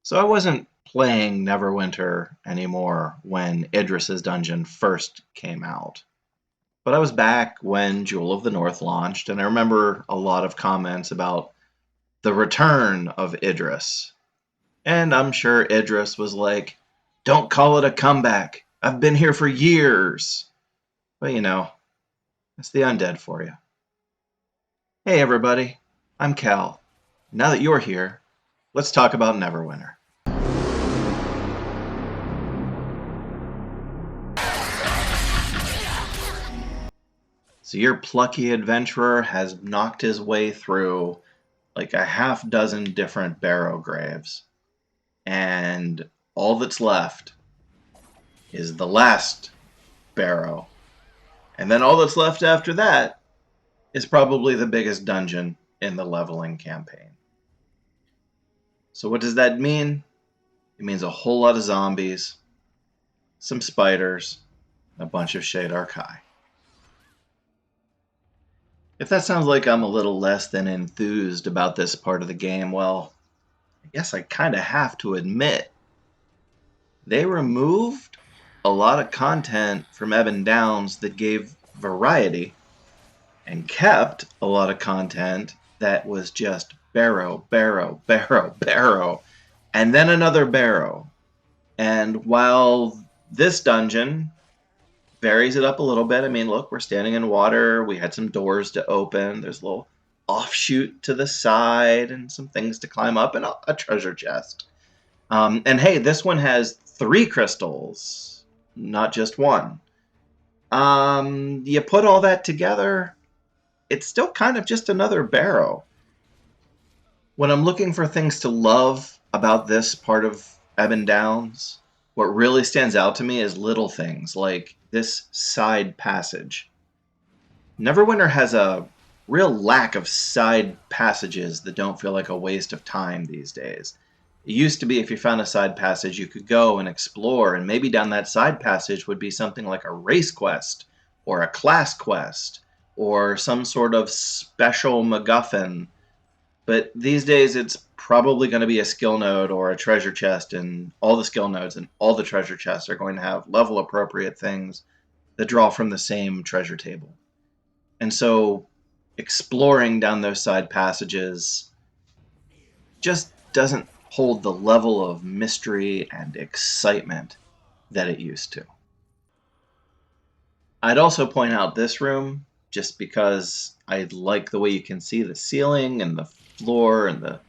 So I wasn't playing Neverwinter anymore when Idris's dungeon first came out. But I was back when Jewel of the North launched, and I remember a lot of comments about the return of Idris. And I'm sure Idris was like, don't call it a comeback. I've been here for years. But that's the undead for you. Hey everybody, I'm Cal. Now that you're here, let's talk about Neverwinter. So your plucky adventurer has knocked his way through like a half dozen different Barrow graves. And all that's left is the last Barrow. And then all that's left after that is probably the biggest dungeon in the leveling campaign. So what does that mean? It means a whole lot of zombies, some spiders, and a bunch of Shadar-Kai. If that sounds like I'm a little less than enthused about this part of the game, well, I guess I kind of have to admit, they removed a lot of content from Ebon Downs that gave variety and kept a lot of content that was just Barrow, Barrow, Barrow, Barrow, and then another Barrow. And while this dungeon varies it up a little bit. I mean, look, we're standing in water. We had some doors to open. There's a little offshoot to the side and some things to climb up and a treasure chest. And hey, this one has 3 crystals, not just one. You put all that together, it's still kind of just another Barrow. When I'm looking for things to love about this part of Ebon Downs, what really stands out to me is little things like this side passage. Neverwinter has a real lack of side passages that don't feel like a waste of time these days. It used to be if you found a side passage, you could go and explore, and maybe down that side passage would be something like a race quest, or a class quest, or some sort of special MacGuffin. But these days, it's probably going to be a skill node or a treasure chest, and all the skill nodes and all the treasure chests are going to have level appropriate things that draw from the same treasure table. And so exploring down those side passages just doesn't hold the level of mystery and excitement that it used to. I'd also point out this room just because I like the way you can see the ceiling and the floor, and the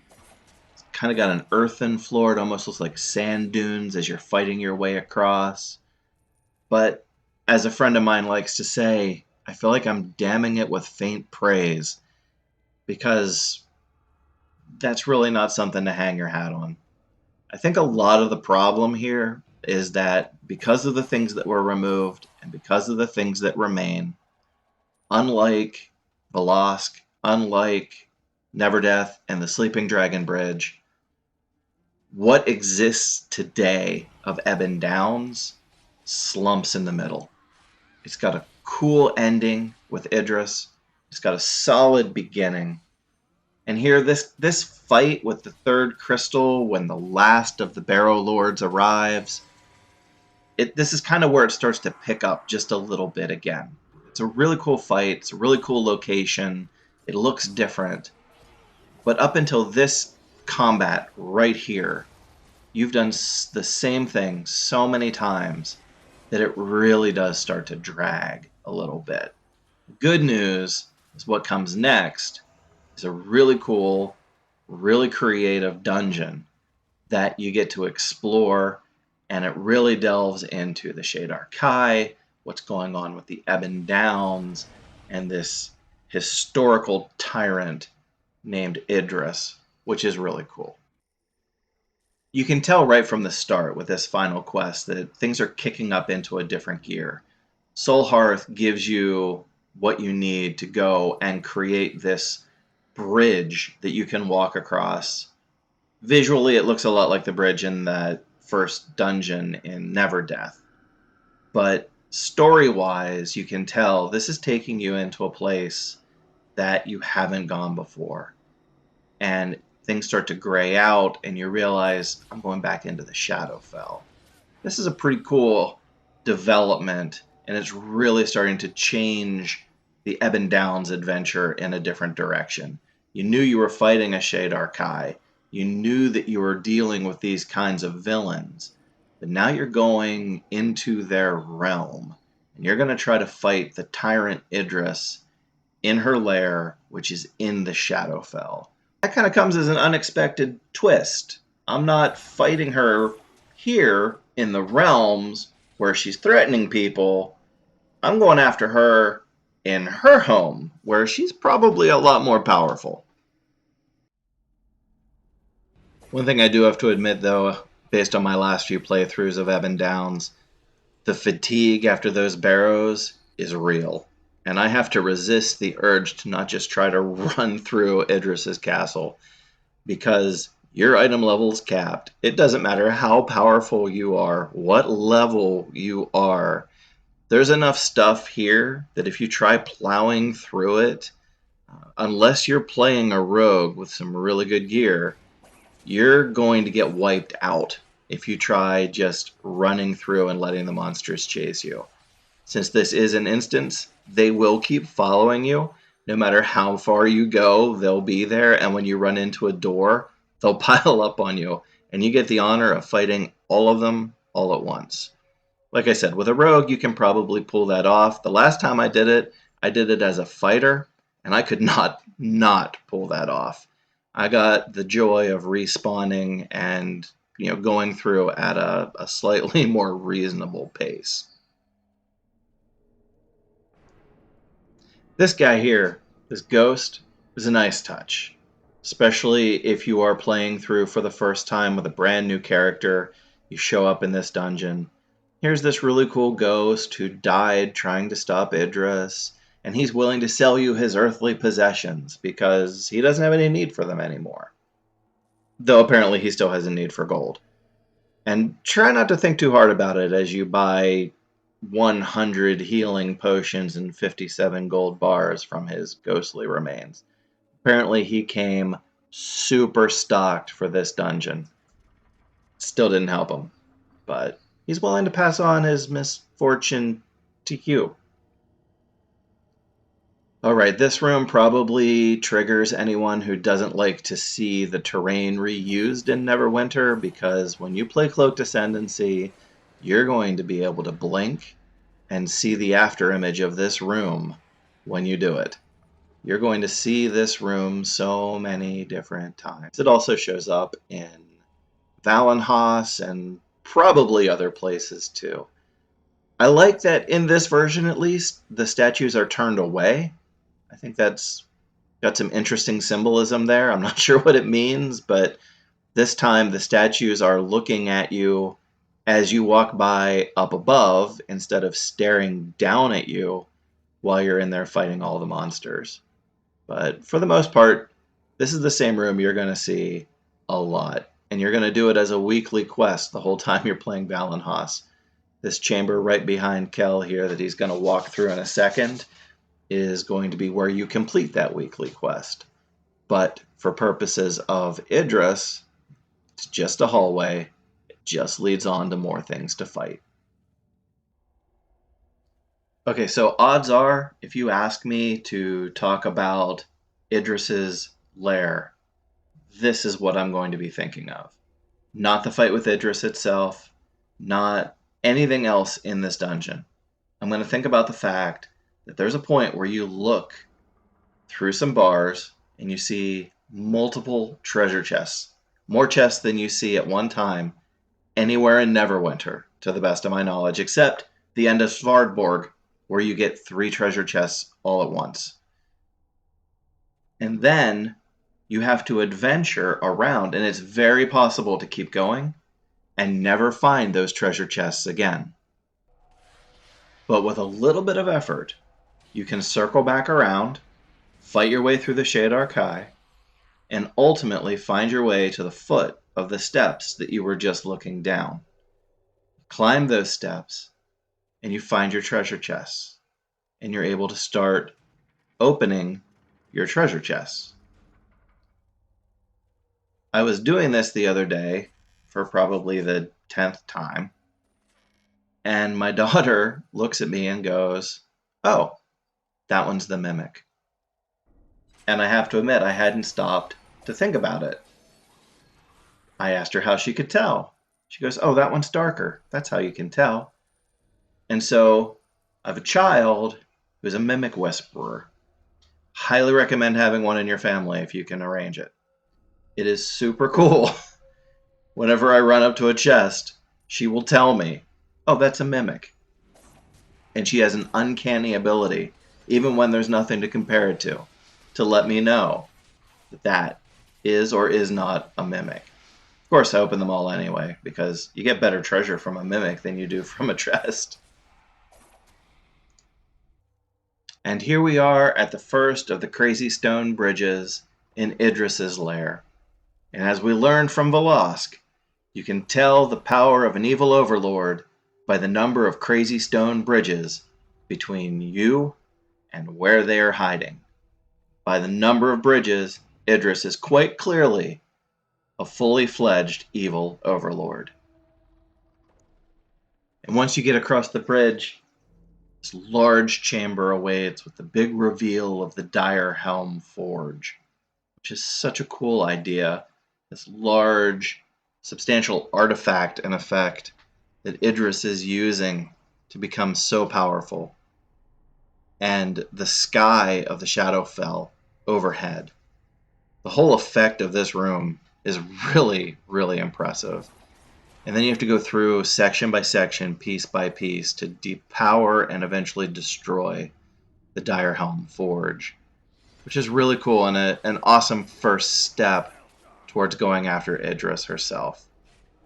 kind of got an earthen floor. It almost looks like sand dunes as you're fighting your way across. But as a friend of mine likes to say, I feel like I'm damning it with faint praise, because that's really not something to hang your hat on. I think a lot of the problem here is that because of the things that were removed and because of the things that remain, unlike Velosk, unlike Neverdeath and the Sleeping Dragon Bridge, what exists today of Ebon Downs slumps in the middle. It's got a cool ending with Idris. It's got a solid beginning. And here, this fight with the 3rd crystal, when the last of the Barrow Lords arrives, this is kind of where it starts to pick up just a little bit again. It's a really cool fight. It's a really cool location. It looks different. But up until this combat right here, you've done the same thing so many times that it really does start to drag a little bit. Good news is what comes next is a really cool, really creative dungeon that you get to explore, and it really delves into the Shadar-Kai, what's going on with the Ebon Downs, and this historical tyrant named Idris, which is really cool. You can tell right from the start with this final quest that things are kicking up into a different gear. Soul Hearth gives you what you need to go and create this bridge that you can walk across. Visually, it looks a lot like the bridge in that first dungeon in Neverdeath. But story-wise, you can tell this is taking you into a place that you haven't gone before. And things start to gray out, and you realize, I'm going back into the Shadowfell. This is a pretty cool development, and it's really starting to change the Ebon Downs adventure in a different direction. You knew you were fighting a Shadar-Kai. You knew that you were dealing with these kinds of villains. But now you're going into their realm, and you're going to try to fight the tyrant Idris in her lair, which is in the Shadowfell. That kind of comes as an unexpected twist. I'm not fighting her here in the realms where she's threatening people. I'm going after her in her home, where she's probably a lot more powerful. One thing I do have to admit, though, based on my last few playthroughs of Ebon Downs, the fatigue after those barrows is real. And I have to resist the urge to not just try to run through Idris's castle, because your item level is capped. It doesn't matter how powerful you are, what level you are. There's enough stuff here that if you try plowing through it, unless you're playing a rogue with some really good gear, you're going to get wiped out if you try just running through and letting the monsters chase you. Since this is an instance, they will keep following you. No matter how far you go, they'll be there, and when you run into a door, they'll pile up on you, and you get the honor of fighting all of them all at once. Like I said, with a rogue, you can probably pull that off. The last time I did it as a fighter, and I could not pull that off. I got the joy of respawning and going through at a slightly more reasonable pace. This guy here, this ghost, is a nice touch, especially if you are playing through for the first time with a brand new character. You show up in this dungeon. Here's this really cool ghost who died trying to stop Idris, and he's willing to sell you his earthly possessions because he doesn't have any need for them anymore. Though apparently he still has a need for gold. And try not to think too hard about it as you buy 100 healing potions and 57 gold bars from his ghostly remains. Apparently he came super stocked for this dungeon. Still didn't help him, but he's willing to pass on his misfortune to you. Alright, this room probably triggers anyone who doesn't like to see the terrain reused in Neverwinter, because when you play Cloaked Ascendancy, you're going to be able to blink and see the after image of this room when you do it. You're going to see this room so many different times. It also shows up in Valenhof and probably other places too. I like that in this version, at least, the statues are turned away. I think that's got some interesting symbolism there. I'm not sure what it means, but this time the statues are looking at you as you walk by up above instead of staring down at you while you're in there fighting all the monsters. But for the most part, this is the same room you're going to see a lot. And you're going to do it as a weekly quest the whole time you're playing Valenhof. This chamber right behind Kel here that he's going to walk through in a second is going to be where you complete that weekly quest. But for purposes of Idris, it's just a hallway. It just leads on to more things to fight. Okay, so odds are, if you ask me to talk about Idris's lair, this is what I'm going to be thinking of. Not the fight with Idris itself, not anything else in this dungeon. I'm going to think about the fact that there's a point where you look through some bars and you see multiple treasure chests. More chests than you see at one time anywhere in Neverwinter, to the best of my knowledge, except the end of Svardborg, where you get 3 treasure chests all at once. And then you have to adventure around, and it's very possible to keep going and never find those treasure chests again. But with a little bit of effort, you can circle back around, fight your way through the Shadar-Kai, and ultimately find your way to the foot of the steps that you were just looking down. Climb those steps, and you find your treasure chests, and you're able to start opening your treasure chests. I was doing this the other day for probably the 10th time, and my daughter looks at me and goes, "Oh, that one's the mimic." And I have to admit, I hadn't stopped to think about it. I asked her how she could tell. She goes, "Oh, that one's darker. That's how you can tell." And so I have a child who's a mimic whisperer. Highly recommend having one in your family if you can arrange it. It is super cool. Whenever I run up to a chest, she will tell me, "Oh, that's a mimic." And she has an uncanny ability, even when there's nothing to compare it to let me know that that is or is not a mimic. Of course, I open them all anyway, because you get better treasure from a mimic than you do from a chest. And here we are at the first of the crazy stone bridges in Idris's lair. And as we learned from Velosk, you can tell the power of an evil overlord by the number of crazy stone bridges between you and where they are hiding. By the number of bridges, Idris is quite clearly a fully fledged evil overlord. And once you get across the bridge, this large chamber awaits with the big reveal of the Dire Helm Forge, which is such a cool idea. This large, substantial artifact and effect that Idris is using to become so powerful. And the sky of the Shadowfell overhead. The whole effect of this room is really, really impressive. And then you have to go through section by section, piece by piece, to depower and eventually destroy the Dire Helm Forge, which is really cool and an awesome first step towards going after Idris herself.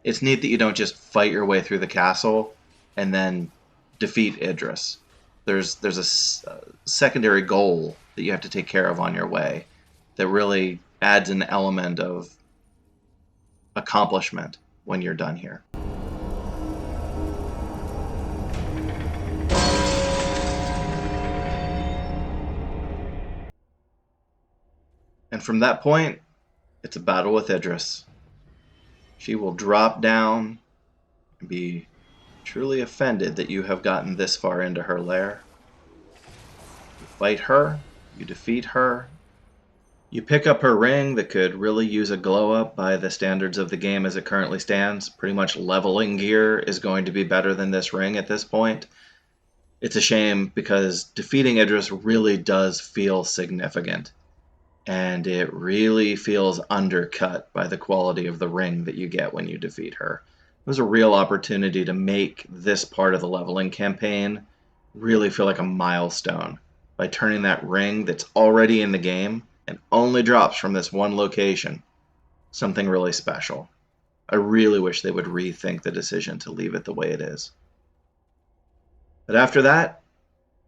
It's neat that you don't just fight your way through the castle and then defeat Idris. There's a secondary goal that you have to take care of on your way that really adds an element of accomplishment when you're done here. And from that point, it's a battle with Idris. She will drop down and be truly offended that you have gotten this far into her lair. You fight her, you defeat her, you pick up her ring that could really use a glow up by the standards of the game as it currently stands. Pretty much leveling gear is going to be better than this ring at this point. It's a shame because defeating Idris really does feel significant. And it really feels undercut by the quality of the ring that you get when you defeat her. It was a real opportunity to make this part of the leveling campaign really feel like a milestone by turning that ring that's already in the game and only drops from this one location something really special. I really wish they would rethink the decision to leave it the way it is. But after that,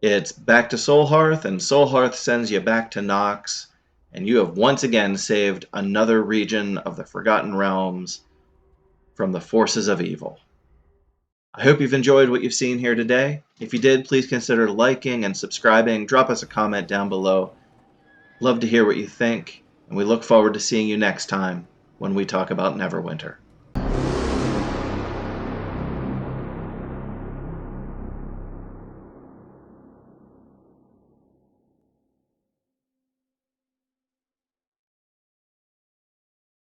it's back to Soulhearth, and Soulhearth sends you back to Nox, and you have once again saved another region of the Forgotten Realms from the forces of evil. I hope you've enjoyed what you've seen here today. If you did, please consider liking and subscribing. Drop us a comment down below. Love to hear what you think, and we look forward to seeing you next time when we talk about Neverwinter.